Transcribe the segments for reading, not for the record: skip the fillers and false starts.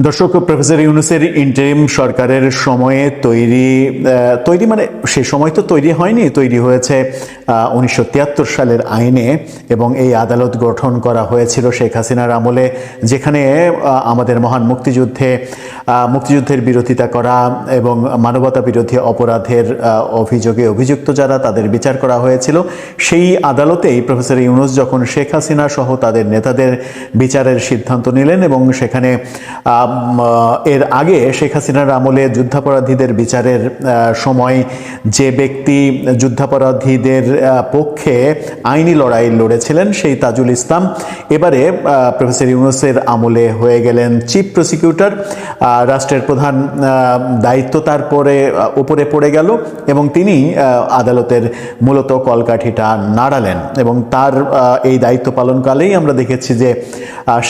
দর্শক, professor ইউনূসের interim সরকারের সময়ে তৈরি মানে সে সময় তো তৈরি হয়নি, তৈরি হয়েছে 1973 সালের আইনে। এবং এই আদালত গঠন করা হয়েছিল শেখ হাসিনার আমলে, যেখানে আমাদের মহান মুক্তিযুদ্ধের বিরোধিতা করা এবং মানবতা বিরোধী অপরাধের অভিযোগে অভিযুক্ত যারা, তাদের বিচার করা হয়েছিল। সেই আদালতেই প্রফেসর ইউনূস যখন শেখ হাসিনা সহ তাদের নেতাদের বিচারের সিদ্ধান্ত নিলেন এবং সেখানে এর আগে শেখ হাসিনার আমলে যুদ্ধাপরাধীদের বিচারের সময় যে ব্যক্তি যুদ্ধাপরাধীদের পক্ষে আইনি লড়াই লড়েছিলেন, সেই তাজুল ইসলাম এবারে প্রফেসর ইউনূসের আমলে হয়ে গেলেন চিফ প্রসিকিউটর। রাষ্ট্রের প্রধান দায়িত্ব তার উপরে পড়ে গেল এবং তিনি আদালতের মূলত কলকাঠিটা নাড়ালেন। এবং তার এই দায়িত্ব পালনকালেই আমরা দেখেছি যে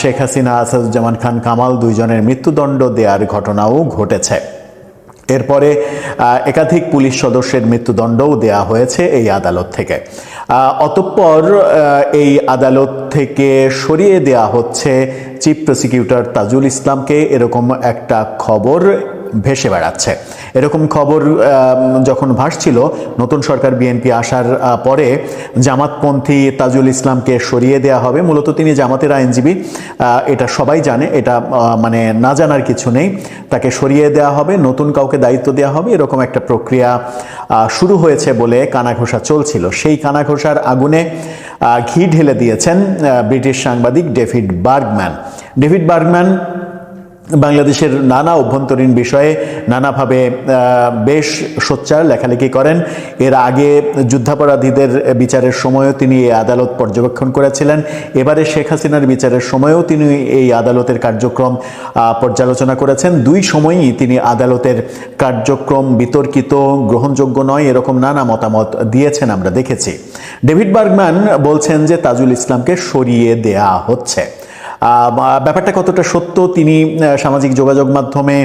শেখ হাসিনা, আসাদুজ্জামান খান কামাল দুইজনের মৃত্যুদণ্ড দেওয়ার ঘটনাও ঘটেছে। এরপরে একাধিক পুলিশ সদস্যের মৃত্যুদণ্ডও দেয়া হয়েছে এই আদালত থেকে। অতঃপর এই আদালত থেকে সরিয়ে দেয়া হচ্ছে চিফ প্রসিকিউটর তাজুল ইসলামকে, এরকম একটা খবর ভেসে বেড়াচ্ছে। এরকম খবর যখন ভাসছিল নতুন সরকার বিএনপি আসার পরে, জামাতপন্থী তাজুল ইসলামকে সরিয়ে দেয়া হবে। মূলত তিনি জামাতের আইনজীবী, এটা সবাই জানে, এটা মানে না জানার কিছু নেই। তাকে সরিয়ে দেয়া হবে, নতুন কাউকে দায়িত্ব দেওয়া হবে, এরকম একটা প্রক্রিয়া শুরু হয়েছে বলে কানাঘোষা চলছিল। সেই কানাঘোষার আগুনে ঘি ঢেলে দিয়েছেন ব্রিটিশ সাংবাদিক ডেভিড বার্গম্যান বাংলাদেশের নানা অভ্যন্তরীণ বিষয়ে নানাভাবে বেশ সোচ্চার লেখালেখি করেন। এর আগে যুদ্ধাপরাধীদের বিচারের সময়ও তিনি এই আদালত পর্যবেক্ষণ করেছিলেন। এবারে শেখ হাসিনার বিচারের সময়ও তিনি এই আদালতের কার্যক্রম পর্যালোচনা করেছেন। দুই সময়ই তিনি আদালতের কার্যক্রম বিতর্কিত, গ্রহণযোগ্য নয়, এরকম নানা মতামত দিয়েছেন, আমরা দেখেছি। ডেভিড বার্গম্যান বলছেন যে তাজুল ইসলামকে সরিয়ে দেয়া হচ্ছে। ব্যাপারটা কতটা সত্য, তিনি সামাজিক যোগাযোগ মাধ্যমে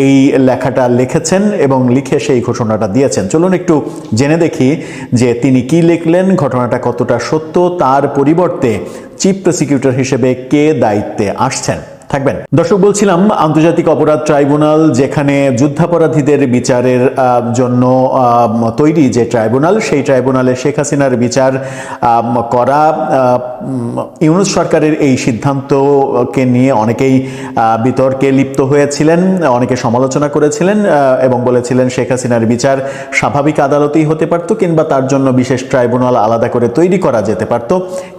এই লেখাটা লিখেছেন এবং লিখে সেই ঘোষণাটা দিয়েছেন। চলুন একটু জেনে দেখি যে তিনি কি লিখলেন, ঘটনাটা কতটা সত্য, তার পরিবর্তে চিফ প্রসিকিউটর হিসেবে কে দায়িত্বে আসছেন। থাকবেন। দর্শক, বলছিলাম আন্তর্জাতিক অপরাধ ট্রাইব্যুনাল, যেখানে যুদ্ধাপরাধীদের বিচারের জন্য তৈরি যে ট্রাইব্যুনাল, সেই ট্রাইব্যুনালে শেখ হাসিনার বিচার করা। ইউনূস সরকারের এই সিদ্ধান্তকে নিয়ে অনেকেই বিতর্কে লিপ্ত হয়েছিলেন, অনেকে সমালোচনা করেছিলেন এবং বলেছিলেন শেখ হাসিনার বিচার স্বাভাবিক আদালতেই হতে পারত, কিংবা তার জন্য বিশেষ ট্রাইব্যুনাল আলাদা করে তৈরি করা যেতে পারত।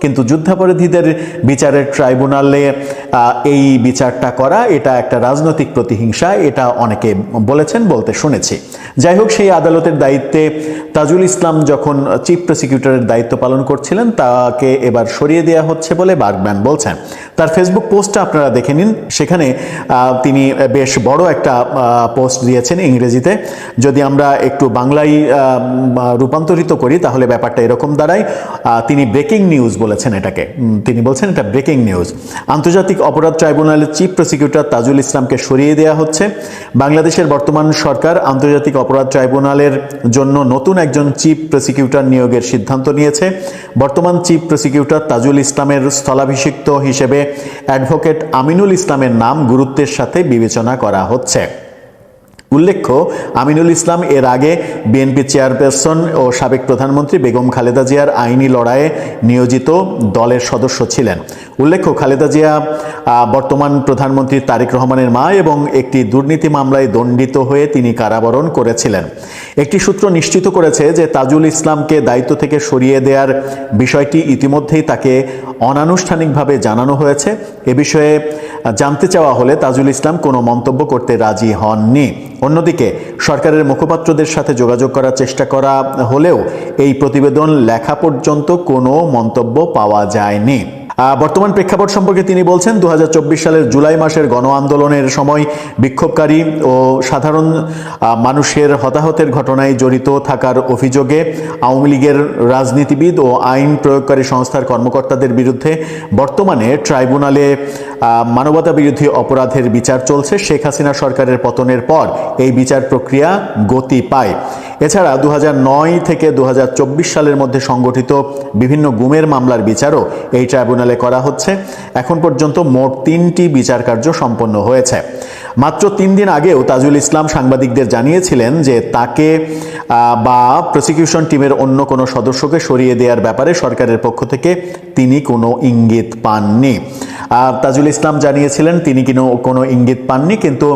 কিন্তু যুদ্ধাপরাধীদের বিচারের ট্রাইব্যুনালে এই বিচারটা করা, এটা একটা রাজনৈতিক প্রতিহিংসা, এটা অনেকে বলতে শুনেছি। যাই হোক, সেই আদালতের দায়িত্বে তাজুল ইসলাম যখন চিফ প্রসিকিউটরের দায়িত্ব পালন করছিলেন, তাকে এবার সরিয়ে দেওয়া হচ্ছে বলে বার্গম্যান বলছেন। তার ফেসবুক পোস্টটা আপনারা দেখে নিন, সেখানে তিনি বেশ বড় একটা পোস্ট দিয়েছেন ইংরেজিতে। যদি আমরা একটু বাংলায় রূপান্তরিত করি তাহলে ব্যাপারটা এরকম দাঁড়ায়। তিনি ব্রেকিং নিউজ বলেছেন এটাকে, তিনি বলছেন এটা ব্রেকিং নিউজ। আন্তর্জাতিক অপরাধ ট্রাইব্যুনালের চিফ প্রসিকিউটর তাজুল ইসলামকে সরিয়ে দেওয়া হচ্ছে। বাংলাদেশের বর্তমান সরকার আন্তর্জাতিক অপরাধ ট্রাইব্যুনালের জন্য নতুন একজন চিফ প্রসিকিউটর নিয়োগের সিদ্ধান্ত নিয়েছে। বর্তমান চিফ প্রসিকিউটর তাজুল ইসলামের স্থলাভিষিক্ত হিসেবে অ্যাডভোকেট আমিনুল ইসলামের নাম গুরুত্বের সাথে বিবেচনা করা হচ্ছে। উল্লেখ্য, আমিনুল ইসলাম এর আগে বিএনপি চেয়ারপারসন ও সাবেক প্রধানমন্ত্রী বেগম খালেদা জিয়ার আইনি লড়াইয়ে নিয়োজিত দলের সদস্য ছিলেন। উল্লেখ্য, খালেদা জিয়া বর্তমান প্রধানমন্ত্রী তারেক রহমানের মা এবং একটি দুর্নীতি মামলায় দণ্ডিত হয়ে তিনি কারাবরণ করেছিলেন। একটি সূত্র নিশ্চিত করেছে যে তাজুল ইসলামকে দায়িত্ব থেকে সরিয়ে দেওয়ার বিষয়টি ইতিমধ্যেই তাকে অনানুষ্ঠানিকভাবে জানানো হয়েছে। এ বিষয়ে জানতে চাওয়া হলে তাজুল ইসলাম কোনো মন্তব্য করতে রাজি হননি। অন্যদিকে সরকারের মুখপাত্রদের সাথে যোগাযোগ করার চেষ্টা করা হলেও এই প্রতিবেদন লেখা পর্যন্ত কোনো মন্তব্য পাওয়া যায়নি। বর্তমান প্রেক্ষাপট সম্পর্কে তিনি বলছেন, 2024 সালের জুলাই মাসের গণ আন্দোলনের সময় বিক্ষোভকারী ও সাধারণ মানুষের হতাহতের ঘটনায় জড়িত থাকার অভিযোগে আওয়ামী লীগের রাজনীতিবিদ ও আইন প্রয়োগকারী সংস্থার কর্মকর্তাদের বিরুদ্ধে বর্তমানে ট্রাইব্যুনালে মানবতা বিরোধী অপরাধের বিচার চলছে। শেখ হাসিনা সরকারের পতনের পর এই বিচার প্রক্রিয়া গতি পায়। এছাড়া 2009 থেকে 2024 সালের মধ্যে সংগঠিত বিভিন্ন গুমের মামলার বিচারও এই ট্রাইব্যুনালে করা হচ্ছে। এখন পর্যন্ত মোট 3টি বিচার কার্য সম্পন্ন হয়েছে। মাত্র 3 দিন আগেও তাজুল ইসলাম সাংবাদিকদের জানিয়েছিলেন যে তাকে বা প্রসিকিউশন টিমের অন্য কোনো সদস্যকে সরিয়ে দেওয়ার ব্যাপারে সরকারের পক্ষ থেকে তিনি কোনো ইঙ্গিত পাননি। তাজুল ইসলাম জানিয়েছিলেন তিনি কোনো ইঙ্গিত পাননি, কিন্তু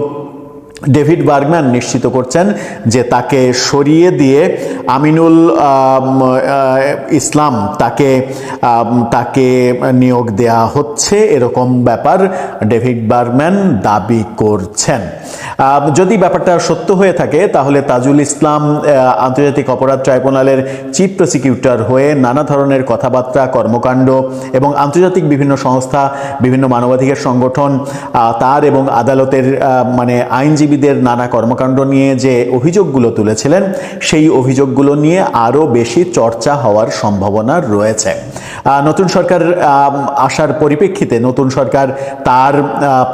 ডেভিড বার্গম্যান নিশ্চিত করছেন যে তাকে সরিয়ে দিয়ে আমিনুল ইসলাম তাকে নিয়োগ দেয়া হচ্ছে, এরকম ব্যাপার ডেভিড বার্গম্যান দাবি করছেন। যদি ব্যাপারটা সত্য হয়ে থাকে তাহলে তাজুল ইসলাম আন্তর্জাতিক অপরাধ ট্রাইব্যুনালের চিফ প্রসিকিউটর হয়ে নানা ধরনের কথাবার্তা, কর্মকাণ্ড এবং আন্তর্জাতিক বিভিন্ন সংস্থা, বিভিন্ন মানবাধিকার সংগঠন তার এবং আদালতের মানে আইনজীবীদের নানা কর্মকাণ্ড নিয়ে যে অভিযোগগুলো তুলেছিলেন সেই অভিযোগগুলো নিয়ে আরও বেশি চর্চা হওয়ার সম্ভাবনা রয়েছে। নতুন সরকার আসার পরিপ্রেক্ষিতে নতুন সরকার তার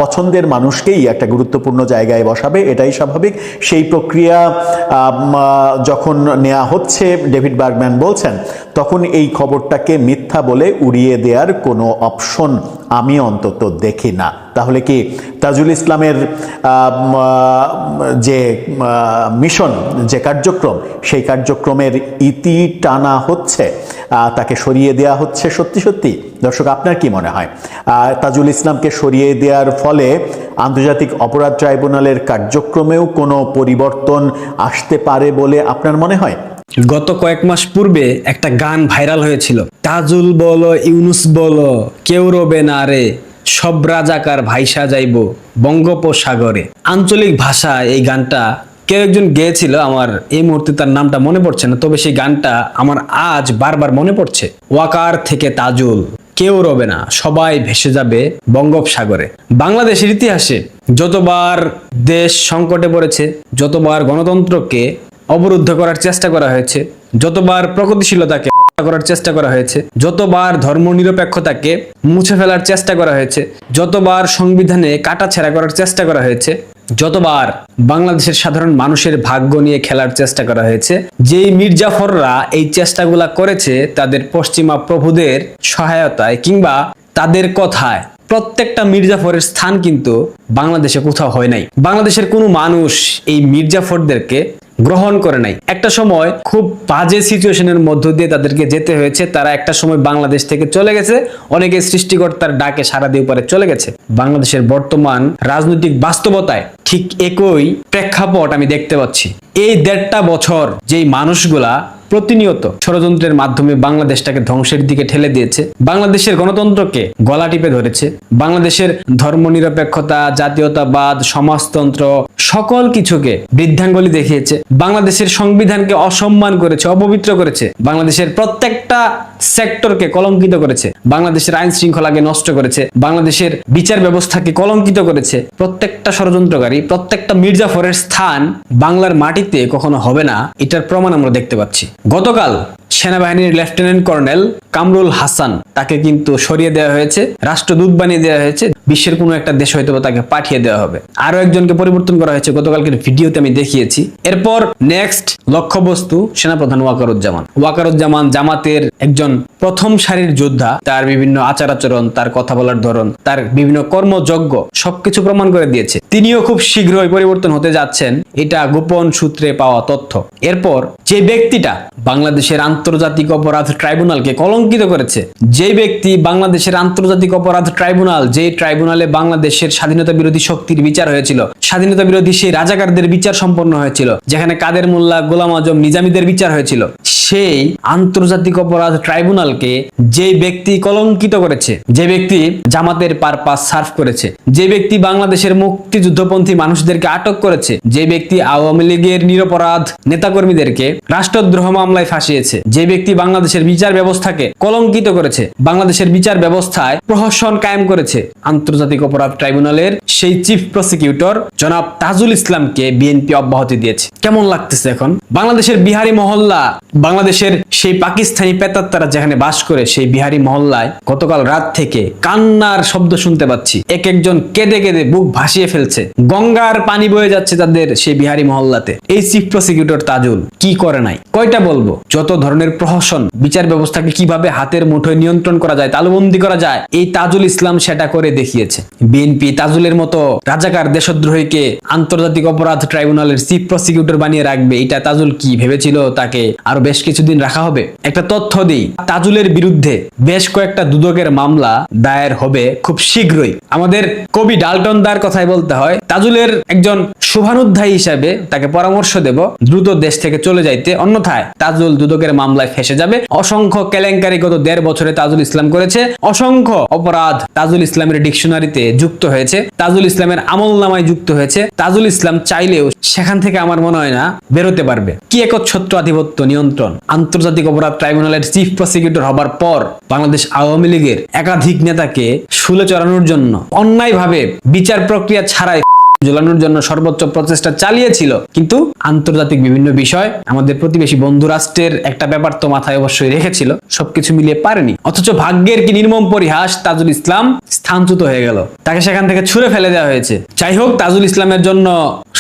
পছন্দের মানুষকেই একটা গুরুত্বপূর্ণ জায়গায় বসাবে, এটাই স্বাভাবিক। সেই প্রক্রিয়া যখন নেওয়া হচ্ছে ডেভিড বার্গম্যান বলছেন, তখন এই খবরটাকে মিথ্যা বলে উড়িয়ে দেওয়ার কোনো অপশন আমি অন্তত দেখি না। তাহলে কি তাজুল ইসলামের যে মিশন, যে কার্যক্রম, সেই কার্যক্রমের ইতি টানা হচ্ছে, তাকে সরিয়ে দেওয়া হচ্ছে সত্যি সত্যি? দর্শক, আপনার কি মনে হয় তাজুল ইসলামকে সরিয়ে দেওয়ার ফলে আন্তর্জাতিক অপরাধ ট্রাইব্যুনালের কার্যক্রমেও কোনো পরিবর্তন আসতে পারে বলে আপনার মনে হয়? গত কয়েক মাস পূর্বে একটা গান ভাইরাল হয়েছিল, তাজুল বলো ইউনুস বলো কেউ রবে না রে, সব রাজাকার ভাইসা যাইব বঙ্গোপসাগরে। আঞ্চলিক ভাষায় এই গানটা কেউ একজন গেয়েছিল, আমার এই মুহূর্তে তার নামটা মনে পড়ছে না, তবে সেই গানটা আমার আজ বারবার মনে পড়ছে। ওয়াকার থেকে তাজুল, কেউ রবে না, সবাই ভেসে যাবে বঙ্গোপসাগরে। বাংলাদেশের ইতিহাসে যতবার দেশ সংকটে পড়েছে, যতবার গণতন্ত্রকে অবরুদ্ধ করার চেষ্টা করা হয়েছে, যতবার প্রগতিশীলতাকে হত্যা করার চেষ্টা করা হয়েছে, যতবার ধর্মনিরপেক্ষতাকে মুছে ফেলার চেষ্টা করা হয়েছে, যতবার সংবিধানে কাটাছেঁড়া করার চেষ্টা করা হয়েছে, যতবার বাংলাদেশের সাধারণ মানুষের ভাগ্য নিয়ে খেলার চেষ্টা করা হয়েছে, যেই মির্জাফররা এই চেষ্টাগুলা করেছে তাদের পশ্চিমা প্রভুদের সহায়তায় কিংবা তাদের কথায়, প্রত্যেকটা মির্জাফরের স্থান কিন্তু বাংলাদেশে কোথাও হয় নাই। বাংলাদেশের কোনো মানুষ এই মির্জাফরদেরকে গ্রহণ করে নাই। একটা সময় খুব বাজে সিচুয়েশনের মধ্য দিয়ে তাদেরকে যেতে হয়েছে, তারা একটা সময় বাংলাদেশ থেকে চলে গেছে, অনেকে সৃষ্টিকর্তার ডাকে সাড়া দিয়ে পরে চলে গেছে। বাংলাদেশের বর্তমান রাজনৈতিক বাস্তবতায় ঠিক একই প্রেক্ষাপট আমি দেখতে পাচ্ছি। এই 1.5টা বছর যেই মানুষগুলা প্রতিনিয়ত ষড়যন্ত্রের মাধ্যমে বাংলাদেশটাকে ধ্বংসের দিকে ঠেলে দিয়েছে, বাংলাদেশের গণতন্ত্রকে গলা টিপে ধরেছে, বাংলাদেশের ধর্মনিরপেক্ষতা, জাতীয়তাবাদ, সমাজতন্ত্র সকল কিছুকে বৃদ্ধাঙ্গুলি দেখিয়েছে, বাংলাদেশের সংবিধানকে অসম্মান করেছে, অপবিত্র করেছে, বাংলাদেশের প্রত্যেকটা সেক্টরকে কলঙ্কিত করেছে, বাংলাদেশের আইন শৃঙ্খলাকে নষ্ট করেছে, বাংলাদেশের বিচার ব্যবস্থাকে কলঙ্কিত করেছে। প্রত্যেকটা ষড়যন্ত্রকারী, প্রত্যেকটা মির্জাফরের স্থান বাংলার মাটিতে কখনো হবে না, এটার প্রমাণ আমরা দেখতে পাচ্ছি। গতকাল সেনাবাহিনীর লেফটেন্যান্ট কর্নেল কামরুল হাসান তাকে কিন্তু সরিয়ে দেওয়া হয়েছে, রাষ্ট্রদূত বানিয়ে দেওয়া হয়েছে, বিশ্বের কোনো একটা দেশ হয়তো তাকে পাঠিয়ে দেওয়া হবে। আরো একজনকে পরিবর্তন করা হয়েছে, গতকালকের ভিডিওতে আমি দেখিয়েছি। এরপর নেক্সট লক্ষ্যবস্তু সেনাপ্রধান ওয়াকারুজ্জামান। ওয়াকারুজ্জামান জামাতের একজন প্রথম সারির যোদ্ধা, তার বিভিন্ন আচার আচরণ, তার কথা বলার ধরন, তার বিভিন্ন কর্মযজ্ঞ সবকিছু প্রমাণ করে দিয়েছে। তিনিও খুব শীঘ্রই পরিবর্তন হতে যাচ্ছেন, এটা গোপন সূত্রে পাওয়া তথ্য। এরপর যে ব্যক্তিটা বাংলাদেশের আন্তর্জাতিক অপরাধ ট্রাইব্যুনালকে কলঙ্কিত করেছে, যে ব্যক্তি বাংলাদেশের আন্তর্জাতিক অপরাধ ট্রাইব্যুনাল, যে ট্রাইব্যুনালে বাংলাদেশের স্বাধীনতা বিরোধী শক্তির বিচার হয়েছিল, স্বাধীনতা বিরোধী সেই রাজাকারদের বিচার সম্পন্ন হয়েছিল, যেখানে কাদের মোল্লা, গোলাম আজম, নিজামীদের বিচার হয়েছিল, সেই আন্তর্জাতিক অপরাধ ট্রাইব্যুনালকে যে ব্যক্তি কলঙ্কিত করেছে, যে ব্যক্তি জামাতের পারপাস সার্ভ করেছে, যে ব্যক্তি বাংলাদেশের মুক্তিযুদ্ধপন্থী মানুষদেরকে আটক করেছে, যে ব্যক্তি আওয়ামী লীগের নিরপরাধ নেতাকর্মীদেরকে রাষ্ট্রদ্রোহ মামলায় ফাঁসিয়েছে, যে ব্যক্তি বাংলাদেশের বিচার ব্যবস্থাকে কলঙ্কিত করেছে, বাংলাদেশের বিচার ব্যবস্থায় প্রহসন কায়েম করেছে, আন্তর্জাতিক অপরাধ ট্রাইব্যুনালের সেই চিফ প্রসিকিউটর জনাব তাজুল ইসলামকে বিএনপি অব্যাহতি দিয়েছে। কেমন লাগতেছে এখন? বাংলাদেশের বিহারি মহল্লা, বাংলাদেশ বাংলাদেশের সেই পাকিস্তানি প্রেতাত্মারা যেখানে বাস করে সেই বিহারি মহল্লায় গতকাল রাত থেকে কান্নার শব্দ শুনতে পাচ্ছি। এক একজন কেঁদে কেঁদে বুক ভাসিয়ে ফেলছে। গঙ্গার পানি বয়ে যাচ্ছে তাদের সেই বিহারি মহল্লাতে। এই চিফ প্রসিকিউটর তাজুল কি করে নাই, কয়টা বলবো? যত ধরনের প্রহসন, বিচার ব্যবস্থাকে কিভাবে হাতের মুঠোয় নিয়ন্ত্রণ করা যায়, তালুবন্দি করা যায়, এই তাজুল ইসলাম সেটা করে দেখিয়েছে। বিএনপি তাজুলের মতো রাজাকার দেশদ্রোহীকে আন্তর্জাতিক অপরাধ ট্রাইব্যুনালের চিফ প্রসিকিউটর বানিয়ে রাখবে, এটা তাজুল কি ভেবেছিল তাকে আরো বেশ কিছুদিন রাখা হবে? একটা তথ্য দিই, তাজুলের বিরুদ্ধে বেশ কয়েকটা দুদকের মামলা দায়ের হবে খুব শীঘ্রই। আমাদের কবি ডাল্টন দার কথাই বলতে হয়, তাজুলের একজন শুভানুধ্যায়ী হিসাবে তাকে পরামর্শ দেব দ্রুত দেশ থেকে চলে যাইতে, অন্যথায় তাজুল দুদকের মামলায় ফেসে যাবে। অসংখ্য কেলেঙ্কারি গত 1.5 বছরে তাজুল ইসলাম করেছে, অসংখ্য অপরাধ তাজুল ইসলামের ডিকশনারিতে যুক্ত হয়েছে, তাজুল ইসলামের আমল নামায় যুক্ত হয়েছে। তাজুল ইসলাম চাইলেও সেখান থেকে আমার মনে হয় না বেরোতে পারবে। কি একচ্ছত্র আধিপত্য নিয়ন্ত্রণ! আন্তর্জাতিক অপরাধ ট্রাইব্যুনালের চিফ প্রসিকিউটর হবার পর বাংলাদেশ আওয়ামী লীগের একাধিক নেতাকে শুলে চড়ানোর জন্য, অন্যায়ভাবে বিচার প্রক্রিয়া ছাড়াই ঝোলানোর জন্য সর্বোচ্চ প্রচেষ্টা চালিয়েছিল। কিন্তু আন্তর্জাতিক বিভিন্ন বিষয়, আমাদের প্রতিবেশী বন্ধু রাষ্ট্রের একটা ব্যাপার তো মাথায় অবশ্যই রেখেছিল, সবকিছু মিলিয়ে পারেনি। অথচ ভাগ্যের কি নির্মম পরিহাস, তাজুল ইসলাম স্থানচ্যুত হয়ে গেল, তাকে সেখান থেকে ছুঁড়ে ফেলে দেওয়া হয়েছে। যাই হোক, তাজুল ইসলামের জন্য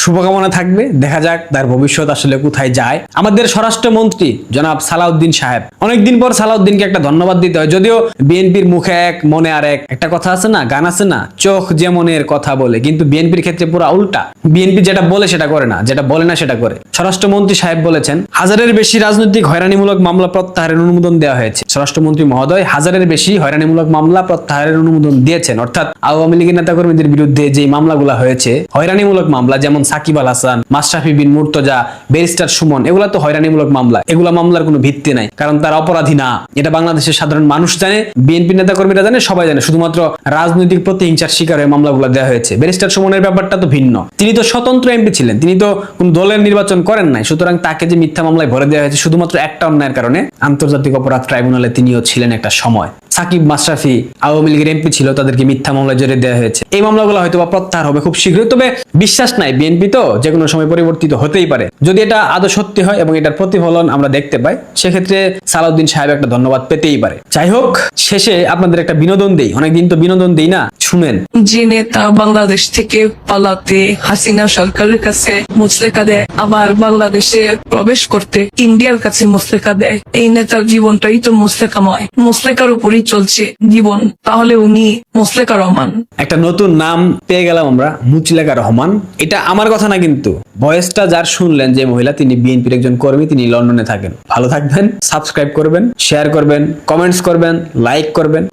শুভকামনা থাকবে, দেখা যাক তার ভবিষ্যৎ আসলে কোথায় যায়। আমাদের স্বরাষ্ট্রমন্ত্রী জনাব সালাউদ্দিন সাহেব, অনেকদিন পর সালাউদ্দিনকে একটা ধন্যবাদ দিতে হয়, যদিও বিএনপির মুখে এক মনে আর এক, একটা কথা আছে না, গান আছে না, চোখ যেমনের কথা বলে, কিন্তু বিএনপির ক্ষেত্রে পুরো উল্টা। বিএনপি যেটা বলে সেটা করে না, যেটা বলে না সেটা করে। স্বরাষ্ট্রমন্ত্রী সাহেব বলেছেন 1000-এর বেশি রাজনৈতিক হয়রানিমূলক মামলা প্রত্যাহারের অনুমোদন দেওয়া হয়েছে। স্বরাষ্ট্রমন্ত্রী মহোদয় 1000-এর বেশি হয়রানিমূলক মামলা প্রত্যাহারের অনুমোদন দিয়েছেন, অর্থাৎ আওয়ামী লীগের নেতাকর্মীদের বিরুদ্ধে যে মামলাগুলো হয়েছে হয়রানিমূলক মামলা, যেমন সাকিব আল হাসান, মাশরাফি বিন মুর্তজা, ব্যারিস্টার সুমন, এগুলা তো হয়রানিমূলক মামলা। এগুলা মামলার কোনো ভিত্তি নাই, কারণ তারা অপরাধী না। এটা বাংলাদেশের সাধারণ মানুষ জানে, বিএনপি নেতাকর্মীরা জানে, সবাই জানে। শুধুমাত্র রাজনৈতিক প্রতিহিংসার শিকার হয়ে মামলাগুলো দেওয়া হয়েছে। ব্যারিস্টার সুমনের ব্যাপারটা তো ভিন্ন, তিনি তো স্বতন্ত্র এমপি ছিলেন, তিনি তো কোন দলের নির্বাচন করেন নাই। সুতরাং তাকে যে মিথ্যা মামলায় ভরে দেওয়া হয়েছে শুধুমাত্র একটা অন্যায়ের কারণে। আন্তর্জাতিক অপরাধ ট্রাইব্যুনালে তিনিও ছিলেন একটা সময়। সাকিব, মাশরাফি আওয়ামী লীগের এমপি ছিল, তাদেরকে মিথ্যা মামলায় জড়িয়ে দেওয়া হয়েছে। এই মামলাগুলো হয়তো বা প্রত্যাহার হবে খুব শীঘ্রই, তবে বিশ্বাস নাই, বিএনপি তো যে কোনো সময় পরিবর্তিত হতেই পারে। যদি এটা আদৌ সত্যি হয় এবং এটার প্রতিফলন আমরা দেখতে পাই, সেক্ষেত্রে সালাউদ্দিন সাহেব একটা ধন্যবাদ পেতেই পারে। যাই হোক, শেষে আপনাদের একটা বিনোদন দেই, অনেকদিন তো বিনোদন দেই না, শুনেন। যে নেতা বাংলাদেশ থেকে পালাতে হাসিনা সরকারের কাছে মুচলেকা দেয়, আবার বাংলাদেশে প্রবেশ করতে ইন্ডিয়ার কাছে মুচলেকা দেয়, এই নেতার জীবনটাই তো মুচলেকাময়, মুচলেকার উপরই চলছে জীবন। তাহলে উনি মুচলেকা রহমান। একটা নতুন নাম পেয়ে গেলাম আমরা, মুচলেকা রহমান। এটা আমার কথা না কিন্তু, ভয়েসটা যার শুনলেন যে মহিলা, তিনি বিএনপির একজন কর্মী, তিনি লন্ডনে থাকেন। ভালো থাকবেন, সাবস্ক্রাইব করবেন, শেয়ার করবেন, কমেন্টস করবেন, লাইক করবেন।